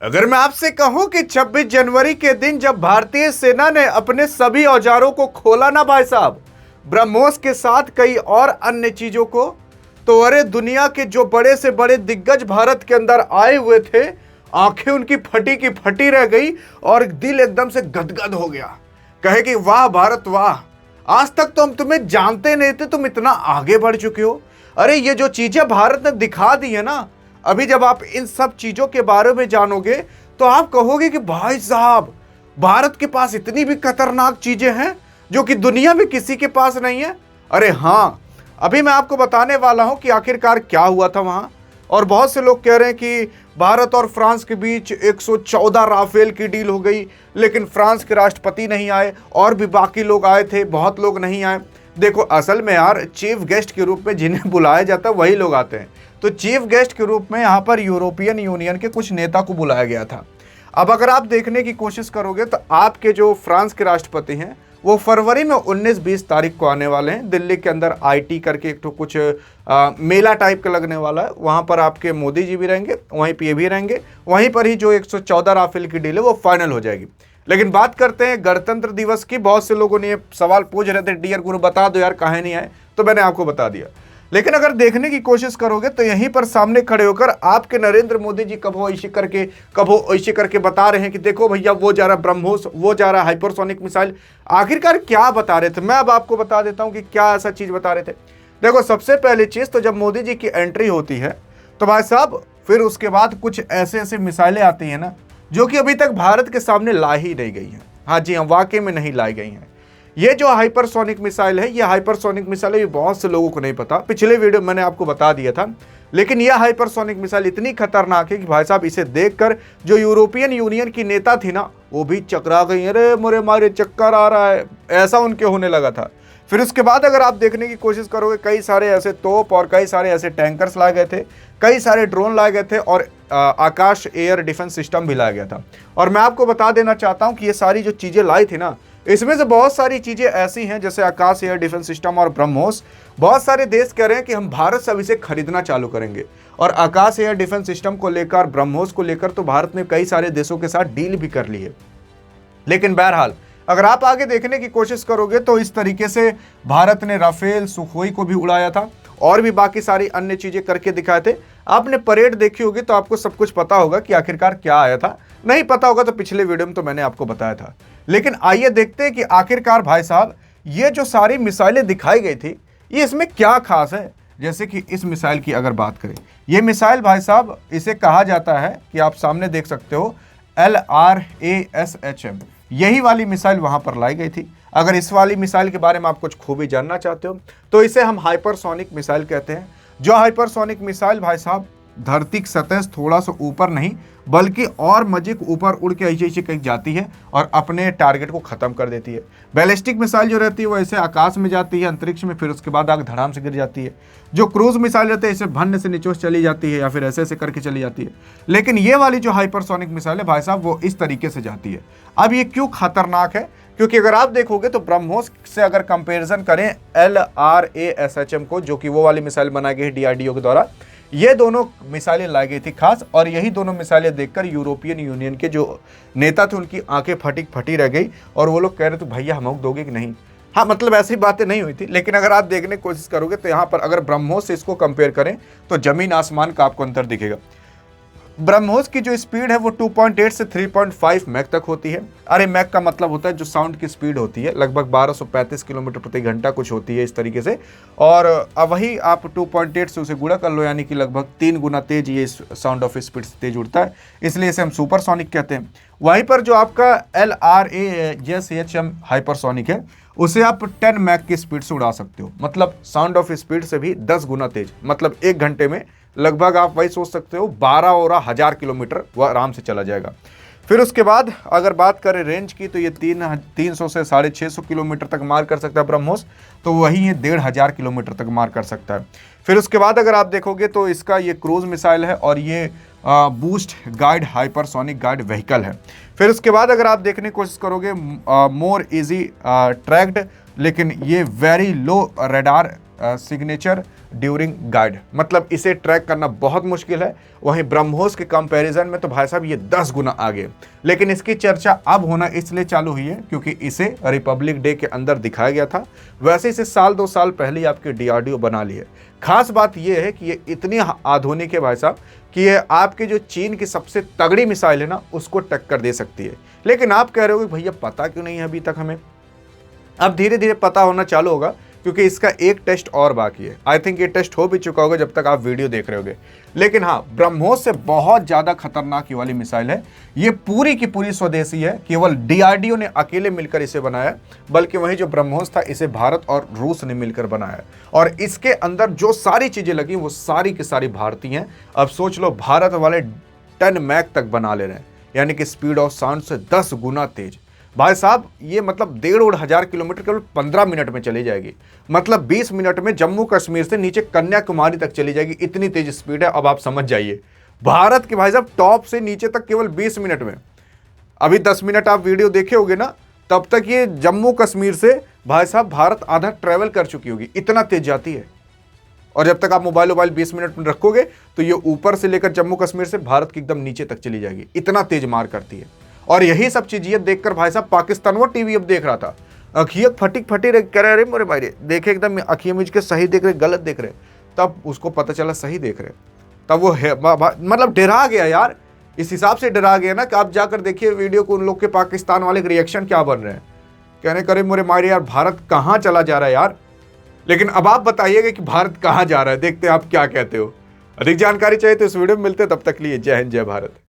अगर मैं आपसे कहूं कि 26 जनवरी के दिन जब भारतीय सेना ने अपने सभी औजारों को खोला ना भाई साहब, ब्रह्मोस के साथ कई और अन्य चीजों को, तो अरे दुनिया के जो बड़े से बड़े दिग्गज भारत के अंदर आए हुए थे, आंखें उनकी फटी की फटी रह गई और दिल एकदम से गदगद हो गया। कहे कि वाह भारत वाह, आज तक तो हम तुम्हें जानते नहीं थे, तुम इतना आगे बढ़ चुके हो। अरे ये जो चीजें भारत ने दिखा दी है ना, अभी जब आप इन सब चीजों के बारे में जानोगे तो आप कहोगे कि भाई साहब, भारत के पास इतनी भी खतरनाक चीजें हैं जो कि दुनिया में किसी के पास नहीं है। अरे हाँ, अभी मैं आपको बताने वाला हूं कि आखिरकार क्या हुआ था वहां। और बहुत से लोग कह रहे हैं कि भारत और फ्रांस के बीच 114 राफेल की डील हो गई, लेकिन फ्रांस के राष्ट्रपति नहीं आए और भी बाकी लोग आए थे, बहुत लोग नहीं आए। देखो असल में यार, चीफ गेस्ट के रूप में जिन्हें बुलाया जाता है वही लोग आते हैं। तो चीफ गेस्ट के रूप में यहाँ पर यूरोपियन यूनियन के कुछ नेता को बुलाया गया था। अब अगर आप देखने की कोशिश करोगे तो आपके जो फ्रांस के राष्ट्रपति हैं वो फरवरी में 19-20 तारीख को आने वाले हैं। दिल्ली के अंदर आईटी करके एक तो कुछ मेला टाइप का लगने वाला है, वहाँ पर आपके मोदी जी भी रहेंगे, वहीं पे ये भी रहेंगे। वहीं पर ही जो 114 राफेल की डील है वो फाइनल हो जाएगी। लेकिन बात करते हैं गणतंत्र दिवस की। बहुत से लोगों ने ये सवाल पूछ रहे थे, डियर गुरु बता दो यार कहाँ नहीं आए, तो मैंने आपको बता दिया। लेकिन अगर देखने की कोशिश करोगे तो यहीं पर सामने खड़े होकर आपके नरेंद्र मोदी जी कबो ऐसे करके बता रहे हैं कि देखो भैया वो जा रहा ब्रह्मोस, वो जा रहा हाइपरसोनिक मिसाइल। आखिरकार क्या बता रहे थे, मैं अब आपको बता देता हूं कि क्या ऐसा चीज बता रहे थे। देखो सबसे पहली चीज तो जब मोदी जी की एंट्री होती है तो भाई साहब फिर उसके बाद कुछ ऐसे ऐसे मिसाइलें आती हैं ना जो कि अभी तक भारत के सामने लाई ही नहीं गई हैं। हाँ जी हाँ, वाकई में नहीं लाई गई हैं। ये जो हाइपरसोनिक मिसाइल है, ये हाइपरसोनिक मिसाइल है, ये बहुत से लोगों को नहीं पता। पिछले वीडियो मैंने आपको बता दिया था। लेकिन यह हाइपरसोनिक मिसाइल इतनी खतरनाक है कि भाई साहब इसे देखकर जो यूरोपियन यूनियन की नेता थी ना, वो भी चकरा गई। अरे मोरे मारे चक्कर आ रहा है, ऐसा उनके होने लगा था। फिर उसके बाद अगर आप देखने की कोशिश करोगे, कई सारे ऐसे तोप और कई सारे ऐसे टैंकर्स लाए गए थे, कई सारे ड्रोन लाए गए थे और आकाश एयर डिफेंस सिस्टम भी लाया गया था। और मैं आपको बता देना चाहता हूं कि ये सारी जो चीजें लाई थी ना, इसमें से बहुत सारी चीजें ऐसी हैं जैसे आकाश एयर डिफेंस सिस्टम और ब्रह्मोस। बहुत सारे देश कह रहे हैं कि हम भारत से अब इसे खरीदना चालू करेंगे। और आकाश एयर डिफेंस सिस्टम को लेकर, ब्रह्मोस को लेकर तो भारत ने कई सारे देशों के साथ डील भी कर ली है। लेकिन बहरहाल अगर आप आगे देखने की कोशिश करोगे तो इस तरीके से भारत ने राफेल, सुखोई को भी उड़ाया था और भी बाकी सारी अन्य चीजें करके दिखाए थे। आपने परेड देखी होगी तो आपको सब कुछ पता होगा कि आखिरकार क्या आया था। नहीं पता होगा तो पिछले वीडियो में तो मैंने आपको बताया था। लेकिन आइए देखते हैं कि आखिरकार भाई साहब ये जो सारी मिसाइलें दिखाई गई थी, ये इसमें क्या खास है। जैसे कि इस मिसाइल की अगर बात करें, ये मिसाइल भाई साहब इसे कहा जाता है कि आप सामने देख सकते हो LRASHM, यही वाली मिसाइल वहां पर लाई गई थी। अगर इस वाली मिसाइल के बारे में आप कुछ खूबी जानना चाहते हो तो इसे हम हाइपरसोनिक मिसाइल कहते हैं। जो हाइपरसोनिक मिसाइल भाई साहब धरती की सतह से थोड़ा सा ऊपर नहीं बल्कि और मजे ऊपर उड़ के ऐसे कहीं जाती है और अपने टारगेट को खत्म कर देती है। बैलिस्टिक मिसाइल जो रहती है वो ऐसे आकाश में जाती है, अंतरिक्ष में, फिर उसके बाद आग धड़ाम से गिर जाती है। जो क्रूज मिसाइल रहते हैं इसे भन्न से निचोड़ चली जाती है या फिर ऐसे ऐसे करके चली जाती है। लेकिन ये वाली जो हाइपरसोनिक मिसाइल है भाई साहब वो इस तरीके से जाती है। अब ये क्यों खतरनाक है, क्योंकि अगर आप देखोगे तो ब्रह्मोस से अगर कंपेरिजन करें LRASHM को, जो कि वो वाली मिसाइल बनाई गई DRDO के द्वारा, ये दोनों मिसाइलें लाई गई थी खास। और यही दोनों मिसाइलें देखकर यूरोपियन यूनियन के जो नेता थे उनकी आंखें फटी रह गई और वो लोग कह रहे थे भैया हम दोगे कि नहीं। हाँ मतलब ऐसी बातें नहीं हुई थी। लेकिन अगर आप देखने की कोशिश करोगे तो यहाँ पर अगर ब्रह्मोस से इसको कंपेयर करें तो जमीन आसमान का आपको अंतर दिखेगा। ब्रह्मोस की जो स्पीड है वो 2.8 से 3.5 मैक तक होती है। अरे मैक का मतलब होता है जो साउंड की स्पीड होती है, लगभग 1235 किलोमीटर प्रति घंटा कुछ होती है इस तरीके से। और अब वही आप 2.8 से उसे गुणा कर लो, यानी कि लगभग 3 गुना तेज ये साउंड ऑफ स्पीड से तेज उड़ता है, इसलिए इसे हम सुपरसोनिक कहते हैं। वहीं पर जो आपका LRASHM हाइपरसोनिक है उसे आप 10 मैक की स्पीड से उड़ा सकते हो, मतलब साउंड ऑफ स्पीड से भी 10 गुना तेज। मतलब 1 घंटे में लगभग आप वही सोच सकते हो 12 और 1000 किलोमीटर वह आराम से चला जाएगा। फिर उसके बाद अगर बात करें रेंज की तो ये 300 से 650 किलोमीटर तक मार कर सकता है ब्रह्मोस, तो वही ये 1500 किलोमीटर तक मार कर सकता है। फिर उसके बाद अगर आप देखोगे तो इसका ये क्रूज मिसाइल है और ये boost guide hypersonic guide vehicle है। फिर उसके बाद अगर आप देखने की कोशिश करोगे मोर इजी ट्रैक्ड लेकिन ये very low radar signature during guide, मतलब इसे ट्रैक करना बहुत मुश्किल है। वहीं ब्रह्मोस के कंपैरिजन में तो भाई साहब ये 10 गुना आगे। लेकिन इसकी चर्चा अब होना इसलिए चालू हुई है क्योंकि इसे रिपब्लिक डे के अंदर दिखाया गया था। वैसे इसे साल 2 साल पहले ही आपके डीआरडीओ बना ली है। खास बात यह है कि ये इतनी आधुनिक है भाई साहब कि ये आपके जो चीन की सबसे तगड़ी मिसाइल है ना उसको टक्कर दे सकती है। लेकिन आप कह रहे हो कि भैया पता क्यों नहीं है अभी तक हमें? अब धीरे धीरे पता होना चालू होगा क्योंकि इसका एक टेस्ट और बाकी है। आई थिंक ये टेस्ट हो भी चुका होगा जब तक आप वीडियो देख रहे होगे। लेकिन हाँ, ब्रह्मोस से बहुत ज्यादा खतरनाक ये वाली मिसाइल है। ये पूरी की पूरी स्वदेशी है, केवल डीआरडीओ ने अकेले मिलकर इसे बनाया, बल्कि वही जो ब्रह्मोस था इसे भारत और रूस ने मिलकर बनाया। और इसके अंदर जो सारी चीजें लगी वो सारी की सारी भारतीय हैं। अब सोच लो, भारत वाले 10 मैक तक बना ले रहे हैं, यानी कि स्पीड ऑफ साउंड से 10 गुना तेज। भाई साहब ये मतलब 1,500 किलोमीटर केवल 15 मिनट में चली जाएगी। मतलब 20 मिनट में जम्मू कश्मीर से नीचे कन्याकुमारी तक चली जाएगी, इतनी तेज स्पीड है। अब आप समझ जाइए, भारत के भाई साहब टॉप से नीचे तक केवल 20 मिनट में। अभी 10 मिनट आप वीडियो देखे होगे ना, तब तक ये जम्मू कश्मीर से भाई साहब भारत आधा ट्रेवल कर चुकी होगी, इतना तेज जाती है। और जब तक आप मोबाइल 20 मिनट में रखोगे तो ये ऊपर से लेकर जम्मू कश्मीर से भारत की एकदम नीचे तक चली जाएगी, इतना तेज मार करती है। और यही सब चीजें देखकर भाई साहब पाकिस्तान वो टीवी अब देख रहा था, अखियाँ फटिक फटी रहे, कह रहे मेरे भाई देखे एकदम अखियाँ मिज के सही देख रहे गलत देख रहे। तब उसको पता चला सही देख रहे, तब वो मतलब डरा गया यार। इस हिसाब से डरा गया ना कि आप जाकर देखिए वीडियो को, उन लोग के पाकिस्तान वाले के रिएक्शन क्या बन रहे हैं। कहने करे मेरे मारे यार भारत कहाँ चला जा रहा है यार। लेकिन अब आप बताइएगा कि भारत कहाँ जा रहा है, देखते हैं आप क्या कहते हो। अधिक जानकारी चाहिए तो इस वीडियो में मिलते हैं, तब तक लिए जय हिंद जय भारत।